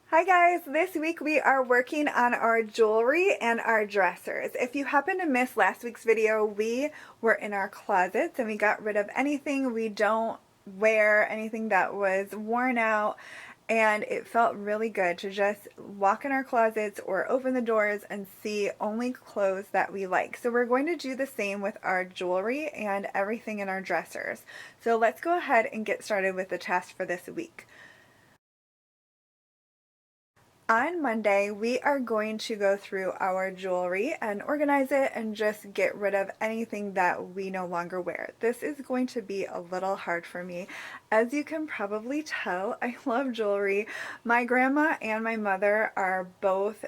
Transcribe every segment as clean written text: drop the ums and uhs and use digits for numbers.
Hi guys, this week we are working on our jewelry and our dressers. If you happen to miss last week's video, we were in our closets and we got rid of anything we don't wear, anything that was worn out, and it felt really good to just walk in our closets or open the doors and see only clothes that we like. So we're going to do the same with our jewelry and everything in our dressers. So let's go ahead and get started with the task for this week. On Monday, we are going to go through our jewelry and organize it and just get rid of anything that we no longer wear. This is going to be a little hard for me. As you can probably tell, I love jewelry. My grandma and my mother are both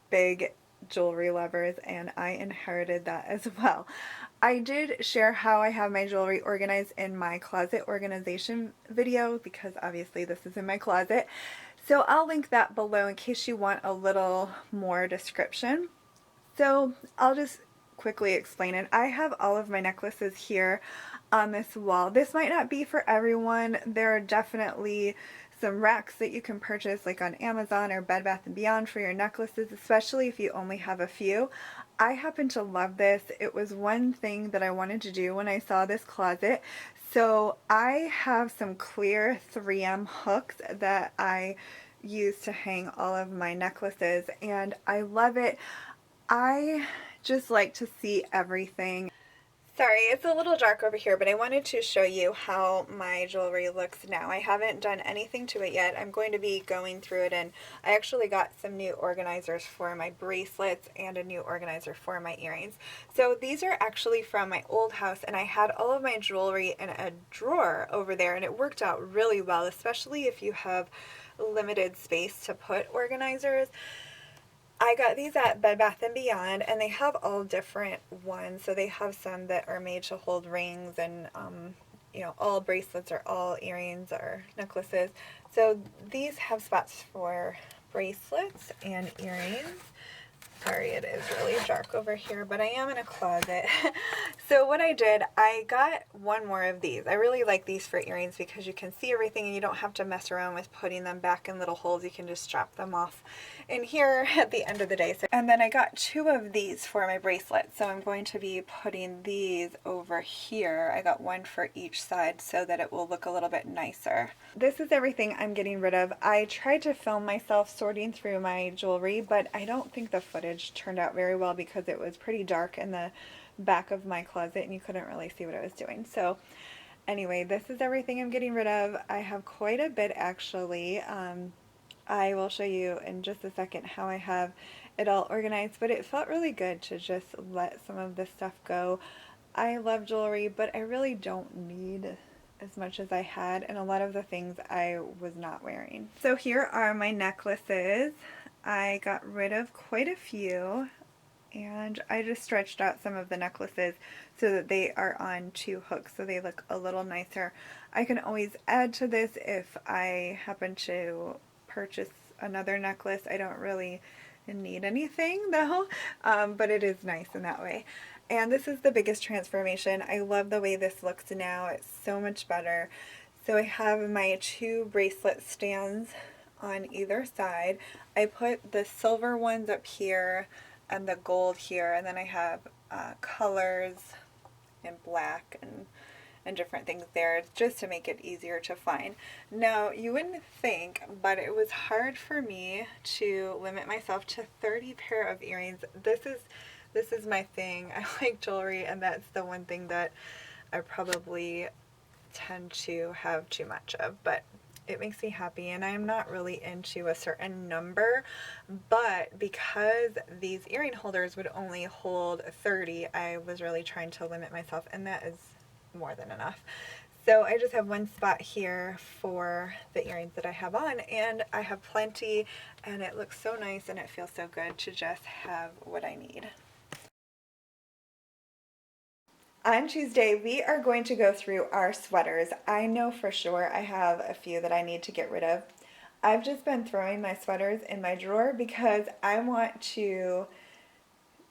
big jewelry lovers, and I inherited that as well. I did share how I have my jewelry organized in my closet organization video because obviously this is in my closet. So I'll link that below in case you want a little more description. So I'll just quickly explain it. I have all of my necklaces here on this wall. This might not be for everyone. There are definitely some racks that you can purchase like on Amazon or Bed Bath & Beyond for your necklaces, especially if you only have a few. I happen to love this. It was one thing that I wanted to do when I saw this closet. So I have some clear 3M hooks that I use to hang all of my necklaces, and I love it. I just like to see everything. Sorry, it's a little dark over here, but I wanted to show you how my jewelry looks now. I haven't done anything to it yet. I'm going to be going through it, and I actually got some new organizers for my bracelets and a new organizer for my earrings. So these are actually from my old house, and I had all of my jewelry in a drawer over there, and it worked out really well, especially if you have limited space to put organizers. I got these at Bed Bath & Beyond, and they have all different ones. So they have some that are made to hold rings and, all bracelets or all earrings or necklaces. So these have spots for bracelets and earrings. Sorry, it is really dark over here, but I am in a closet. So what I did, I got one more of these. I really like these for earrings because you can see everything and you don't have to mess around with putting them back in little holes. You can just drop them off in here at the end of the day. And then I got two of these for my bracelets. So I'm going to be putting these over here. I got one for each side so that it will look a little bit nicer. This is everything I'm getting rid of. I tried to film myself sorting through my jewelry, but I don't think the footage turned out very well because it was pretty dark in the back of my closet and you couldn't really see what I was doing. So anyway, this is everything I'm getting rid of. I have quite a bit actually. I will show you in just a second how I have it all organized, but it felt really good to just let some of this stuff go. I love jewelry, but I really don't need as much as I had, and a lot of the things I was not wearing. So here are my necklaces. I got rid of quite a few, and I just stretched out some of the necklaces so that they are on two hooks so they look a little nicer. I can always add to this if I happen to purchase another necklace. I don't really need anything though, but it is nice in that way. And this is the biggest transformation. I love the way this looks now. It's so much better. So I have my two bracelet stands on either side. I put the silver ones up here and the gold here, and then I have colors in black and different things there just to make it easier to find. Now, you wouldn't think, but it was hard for me to limit myself to 30 pair of earrings. This is my thing. I like jewelry, and that's the one thing that I probably tend to have too much of, but it makes me happy, and I'm not really into a certain number, but because these earring holders would only hold 30, I was really trying to limit myself, and that is more than enough. So I just have one spot here for the earrings that I have on, and I have plenty, and it looks so nice and it feels so good to just have what I need. On Tuesday, we are going to go through our sweaters. I know for sure I have a few that I need to get rid of. I've just been throwing my sweaters in my drawer because I want to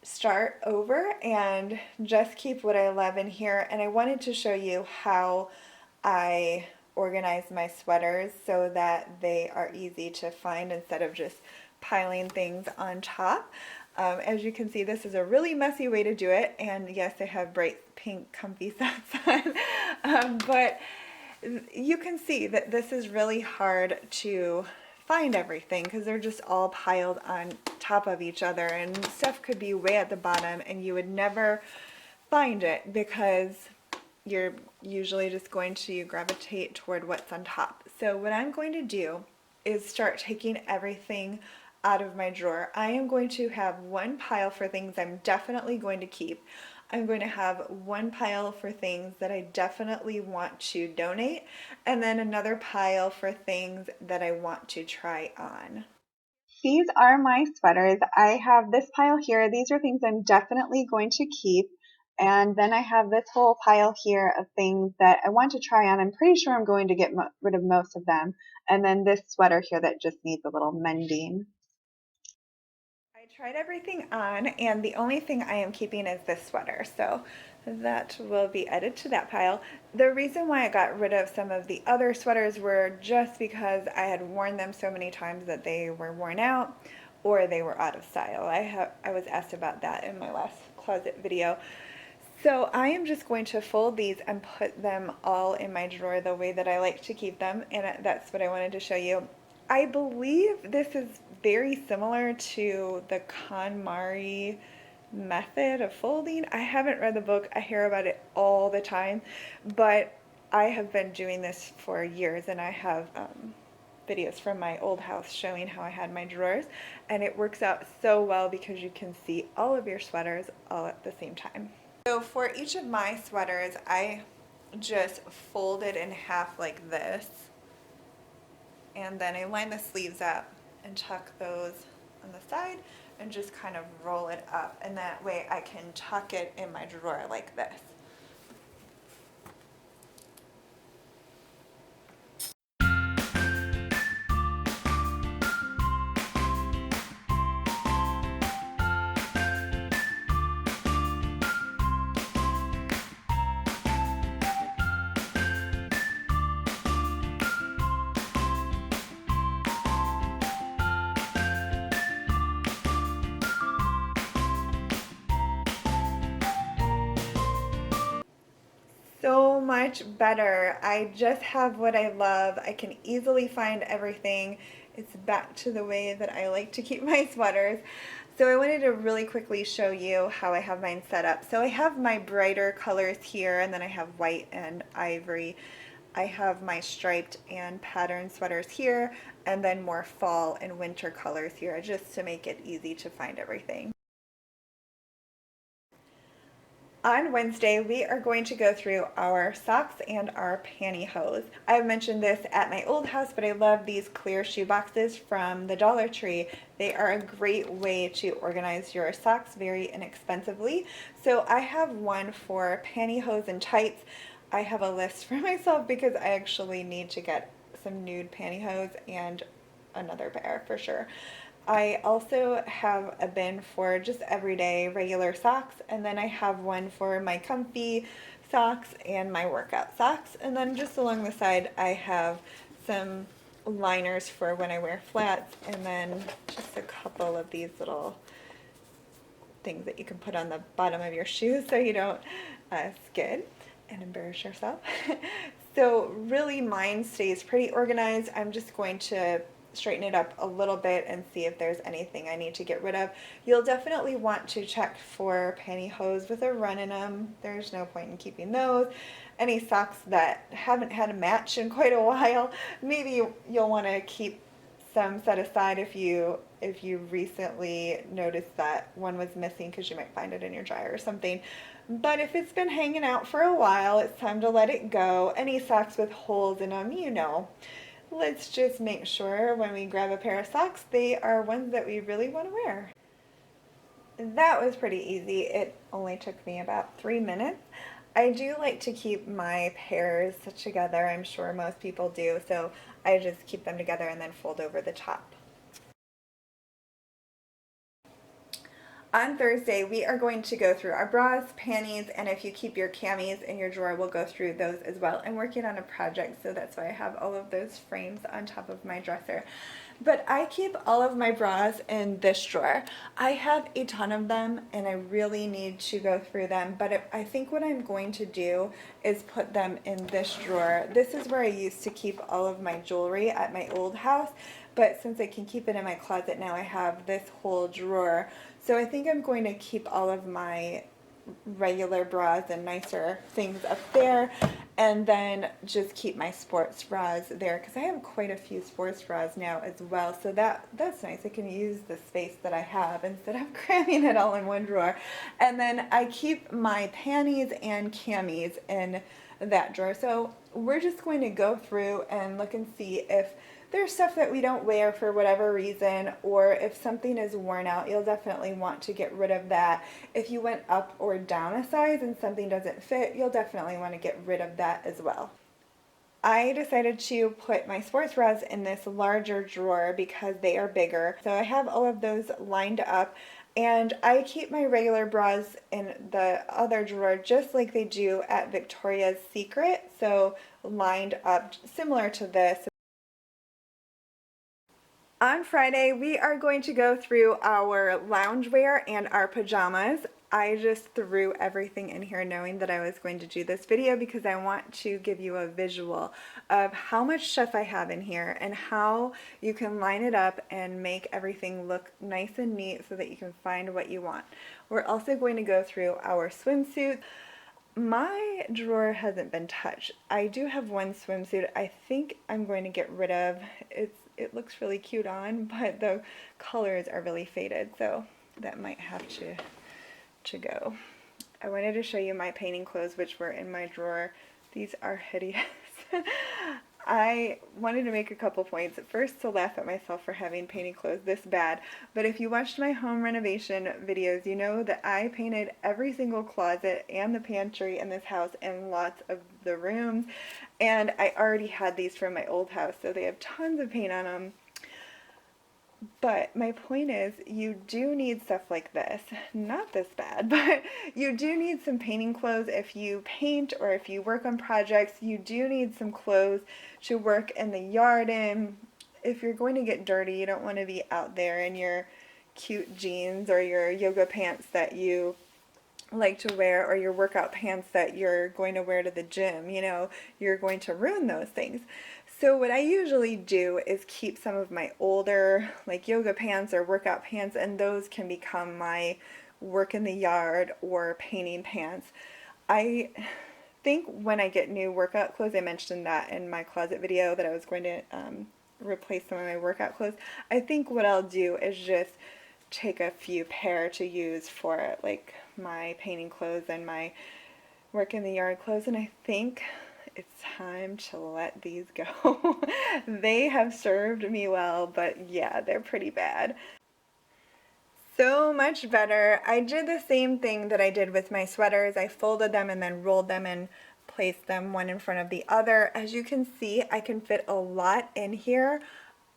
start over and just keep what I love in here. And I wanted to show you how I organize my sweaters so that they are easy to find instead of just piling things on top. As you can see, this is a really messy way to do it, and yes, I have bright pink comfy socks on, but you can see that this is really hard to find everything because they're just all piled on top of each other, and stuff could be way at the bottom and you would never find it because you're usually just going to gravitate toward what's on top. So what I'm going to do is start taking everything out of my drawer. I am going to have one pile for things I'm definitely going to keep. I'm going to have one pile for things that I definitely want to donate, and then another pile for things that I want to try on. These are my sweaters. I have this pile here. These are things I'm definitely going to keep. And then I have this whole pile here of things that I want to try on. I'm pretty sure I'm going to get rid of most of them. And then this sweater here that just needs a little mending. I tried everything on, and the only thing I am keeping is this sweater, so that will be added to that pile. The reason why I got rid of some of the other sweaters were just because I had worn them so many times that they were worn out or they were out of style. I was asked about that in my last closet video. So I am just going to fold these and put them all in my drawer the way that I like to keep them, and that's what I wanted to show you. I believe this is very similar to the KonMari method of folding. I haven't read the book. I hear about it all the time, but I have been doing this for years, and I have videos from my old house showing how I had my drawers, and it works out so well because you can see all of your sweaters all at the same time. So for each of my sweaters, I just fold it in half like this, and then I line the sleeves up and tuck those on the side and just kind of roll it up, and that way I can tuck it in my drawer like this. So much better. I just have what I love. I can easily find everything. It's back to the way that I like to keep my sweaters. So I wanted to really quickly show you how I have mine set up. So I have my brighter colors here, and then I have white and ivory. I have my striped and patterned sweaters here, and then more fall and winter colors here, just to make it easy to find everything. On Wednesday, we are going to go through our socks and our pantyhose. I've mentioned this at my old house, but I love these clear shoe boxes from the Dollar Tree. They are a great way to organize your socks very inexpensively. So I have one for pantyhose and tights. I have a list for myself because I actually need to get some nude pantyhose and another pair for sure. I also have a bin for just everyday regular socks, and then I have one for my comfy socks and my workout socks, and then just along the side I have some liners for when I wear flats, and then just a couple of these little things that you can put on the bottom of your shoes so you don't skid and embarrass yourself. So really mine stays pretty organized. I'm just going to straighten it up a little bit and see if there's anything I need to get rid of. You'll definitely want to check for pantyhose with a run in them. There's no point in keeping those. Any socks that haven't had a match in quite a while, maybe you'll want to keep some set aside if you recently noticed that one was missing, because you might find it in your dryer or something. But if it's been hanging out for a while, it's time to let it go. Any socks with holes in them, you know. Let's just make sure when we grab a pair of socks, they are ones that we really want to wear. That was pretty easy. It only took me about 3 minutes. I do like to keep my pairs together. I'm sure most people do, so I just keep them together and then fold over the top. On Thursday, we are going to go through our bras, panties, and if you keep your camis in your drawer, we'll go through those as well. I'm working on a project, so that's why I have all of those frames on top of my dresser. But I keep all of my bras in this drawer. I have a ton of them, and I really need to go through them, but I think what I'm going to do is put them in this drawer. This is where I used to keep all of my jewelry at my old house, but since I can keep it in my closet now, I have this whole drawer. So I think I'm going to keep all of my regular bras and nicer things up there, and then just keep my sports bras there because I have quite a few sports bras now as well. So that's nice. I can use the space that I have instead of cramming it all in one drawer. And then I keep my panties and camis in that drawer. So we're just going to go through and look and see if there's stuff that we don't wear for whatever reason, or if something is worn out, you'll definitely want to get rid of that. If you went up or down a size and something doesn't fit, you'll definitely want to get rid of that as well. I decided to put my sports bras in this larger drawer because they are bigger. So I have all of those lined up, and I keep my regular bras in the other drawer just like they do at Victoria's Secret. So lined up similar to this. On Friday, we are going to go through our loungewear and our pajamas. I just threw everything in here knowing that I was going to do this video because I want to give you a visual of how much stuff I have in here and how you can line it up and make everything look nice and neat so that you can find what you want. We're also going to go through our swimsuits. My drawer hasn't been touched. I do have one swimsuit I think I'm going to get rid of. It looks really cute on, but the colors are really faded, so that might have to go. I wanted to show you my painting clothes, which were in my drawer. These are hideous. I wanted to make a couple points. First, to laugh at myself for having painting clothes this bad, but if you watched my home renovation videos, you know that I painted every single closet and the pantry in this house and lots of the rooms, and I already had these from my old house, so they have tons of paint on them. But my point is, you do need stuff like this. Not this bad, but you do need some painting clothes if you paint or if you work on projects. You do need some clothes to work in the yard in. If you're going to get dirty, you don't want to be out there in your cute jeans or your yoga pants that you like to wear, or your workout pants that you're going to wear to the gym. You know, you're going to ruin those things. So what I usually do is keep some of my older like yoga pants or workout pants, and those can become my work in the yard or painting pants. I think when I get new workout clothes, I mentioned that in my closet video that I was going to replace some of my workout clothes. I think what I'll do is just take a few pair to use for like my painting clothes and my work in the yard clothes, and I think it's time to let these go. They have served me well, but yeah, they're pretty bad. So much better. I did the same thing that I did with my sweaters. I folded them and then rolled them and placed them one in front of the other. As you can see, I can fit a lot in here,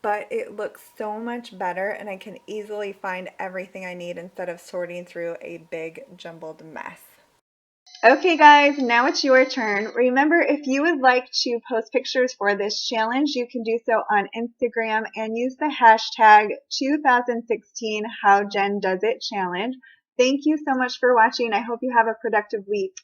but it looks so much better, and I can easily find everything I need instead of sorting through a big jumbled mess. Okay guys, now it's your turn. Remember, if you would like to post pictures for this challenge, you can do so on Instagram and use the hashtag 2016 HowJenDoesIt challenge. Thank you so much for watching. I hope you have a productive week.